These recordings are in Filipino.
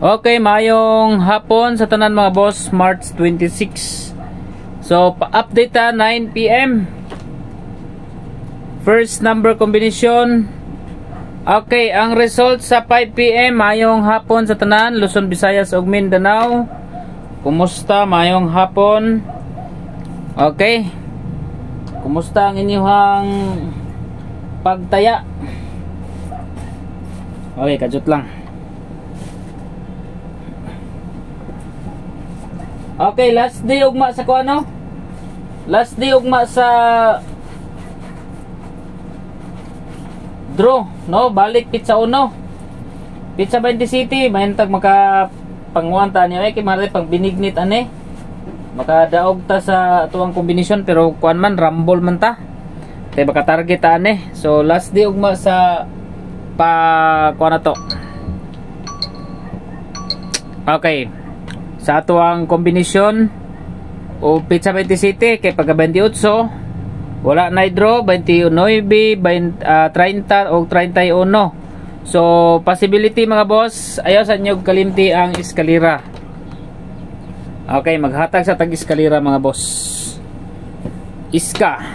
Okay, mayong hapon sa tanan mga boss, March 26. So, pa-update ta 9 PM. First number combination. Okay, ang result sa 5 PM, mayong hapon sa tanan, Luzon, Visayas ug Mindanao. Kumusta mayong hapon? Okay. Kumusta ang inyong pagtaya? Okay, kajut lang. Okay, last day ugma sa kuano? Last day ugma sa draw, no? Balik pizza uno. Pizza 20 City, mahintag maka panguanta niyo kay mare pang binignit ane. Makadaog ta sa tuwang kombinasyon pero kuan man rumble man ta. Kay baka target ta ane. So last day ugma sa kuan na to. Okay. Sa ato ang kombinasyon o pizza 20 City kay pagka 28 wala na draw 29, 30 o 31. So possibility mga boss, ayaw sa inyo kalimti ang eskalera. Okay, maghatag sa tag eskalera mga boss. Iska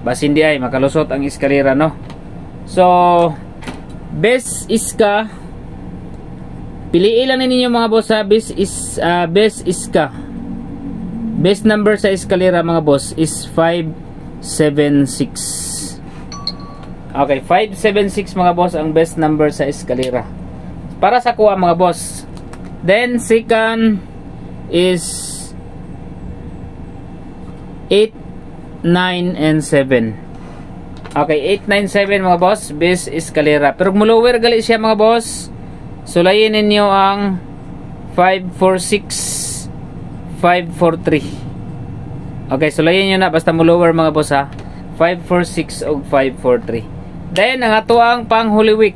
bas hindi ay makalusot ang eskalera, no? So best iska, piliin lang ninyo mga boss sa best iska. Best number sa eskalera mga boss is 576. Okay, 576 mga boss ang best number sa eskalera para sa kuha mga boss. Then second is 8, 9 and 7. Okay, 8, 9, 7 mga boss, best eskalera. Pero mulower gali siya mga boss, sulayin ninyo ang 546, 543. Okay, sulayin nyo na basta mulower mga boss ha. 546 o 543. Then ang ato ang pang Holy Week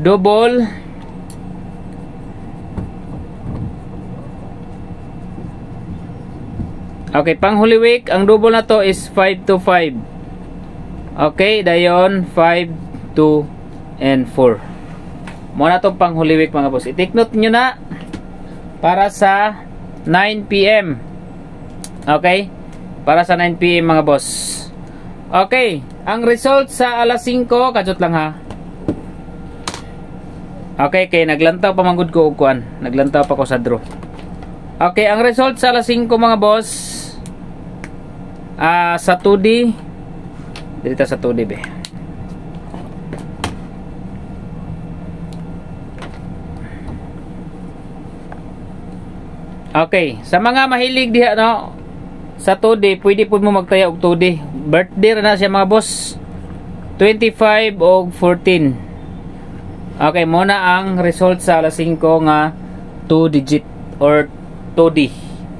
double okay, pang Holy Week ang double na to is 525. Okay, dayon 5, 2 and 4. Muna itong pang Holy Week mga boss. I-take note nyo na para sa 9 PM. Okay? Para sa 9 PM mga boss. Okay. Ang result sa alas 5, kajot lang ha. Okay, kay naglantaw pa manggod ko ukuan. Naglantaw pa ko sa draw. Okay, ang result sa alas 5 mga boss. Sa 2D. Dito sa 2D be. Okay, sa mga mahilig diha no sa 2D, pwede po mo magtaya og 2D. Birthday na siya mga boss. 25 o 14. Okay, muna ang result sa alas 5 nga 2 digit or 2D.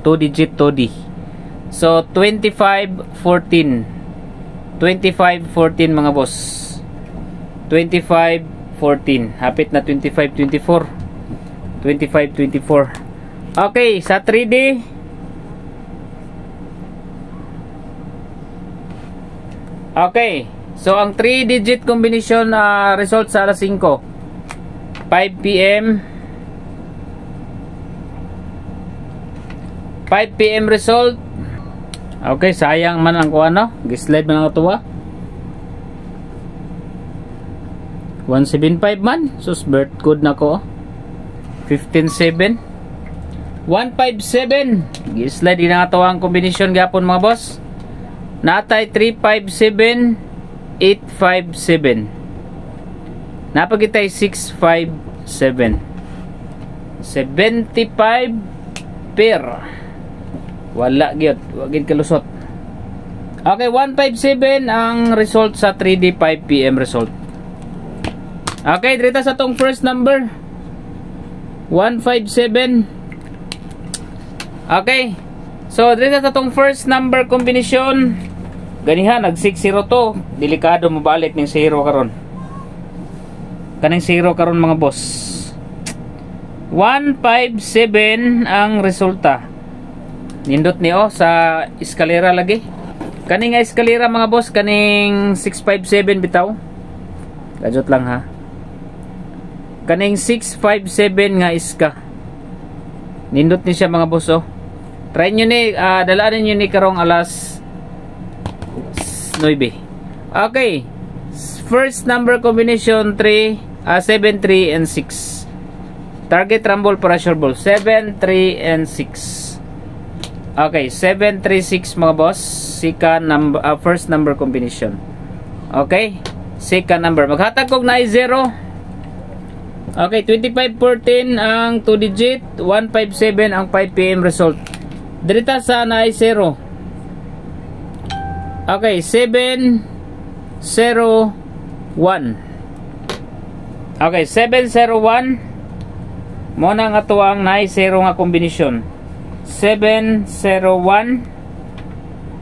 2 digit 2D. So 25 14. 25 14 mga boss. 25 14. Hapit na 25 24. 25 24. Okay, sa 3D okay, so ang 3 digit combination result sa alas 5 5 PM 5 PM result. Okay, sayang man ang kuha no, gislide man ang tuwa 175 man, sus birth code na ko 157 157. Gi-slide din nga to ang combination gapon mga boss. Natay 357 857. Napagitay 657. 75 per. Wala gyud, wa gid kalusot. Okay, 157 ang result sa 3D 5 PM result. Okay, dito sa tong first number 157. Okay. So, dito sa tong first number combination, ganihan, nag 6-0 to. Delikado mabalik ng 0 karon. Kaning 0 karon mga boss. 157 ang resulta. Nindot niyo sa eskalera lagi. Kaning eskalera mga boss, kaning 657 bitaw. Kajot lang ha. kaning 657 nga iska. Nindot ni siya mga boss, oh. Try nyo ni, dalaan nyo ni karong alas 9. Okay. First number combination 3, 7, 3, and 6. Target rumble para sure ball. 7, 3, and 6. Okay, 7, 3, 6 mga boss. Second number, first number combination. Okay. Second number. Maghatag kog na ay 0. Okay, 2514 ang 2 digit, 157 ang 5 PM result. Dirita sa na ay 0. Okay, 7 0 1. Okay, 701 mo na nga tuwang na ay 0 nga kombinasyon. 701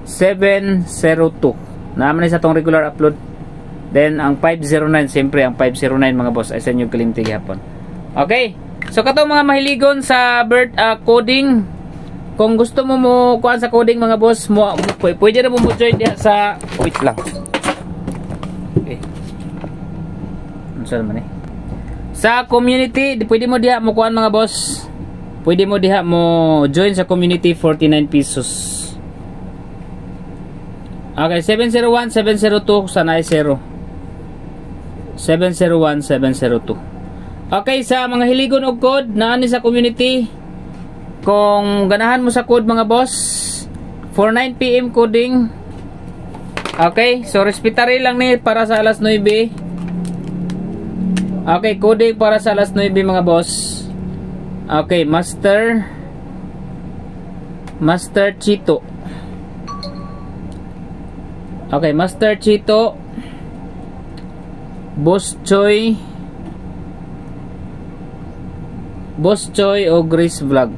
702. Naman sa tong regular upload. Then ang 509, siyempre ang 509 mga boss ay sa inyo kalimtig hapon. Okay, so katong mga mahiligon sa bird coding, kung gusto mo kuan sa coding mga boss, pwede na mo join diha sa, wait lang, okay, ano sa naman sa community, pwede mo diha mo kuan mga boss, pwede mo diha mo join sa community, 49 pesos. Okay, 701 702 sana ay 0. 701 702. Okay, sa mga hiligon og code na ani sa community, kung ganahan mo sa code mga boss, for 9 PM coding. Okay, so respetary lang ni para sa alas 9. Okay, coding para sa alas 9 mga boss. Okay, Master Chito. Okay, Master Chito, Boss Choi o Grace Vlog.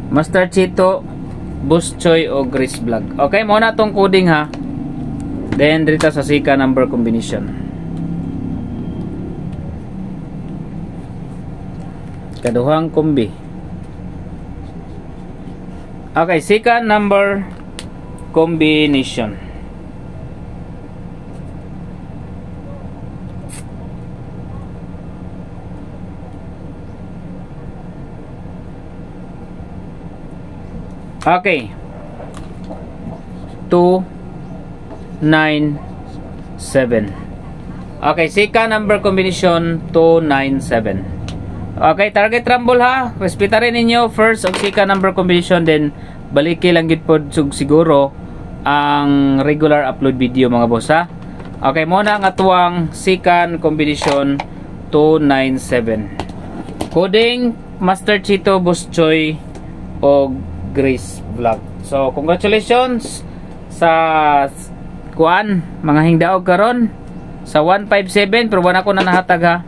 Master Chito, Boss Choi o Grace Vlog. Okay, muna tong coding ha. Then dito sa Sika number combination. Kaduhang kombi. Okay, Sika number combination. Okay. 2 9 7. Okay, Sika number combination 297. Okay, target rumble ha. Respeta rin ninyo first ang Sika number combination, then baliki lang gid pod siguro ang regular upload video mga boss ha. Okay, muna ang atuang Sika combination 297. Coding Master Chito, Boss Choi o Grace Vlog. So congratulations sa kuan mga hingdaog karon sa 157, pero wala ko na nahatag ha.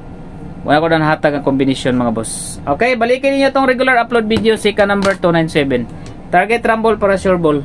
Wala ko na nahatag ang combination mga boss. Okay, balikin niyo tong regular upload video Sika number 297. Target rumble para sure ball.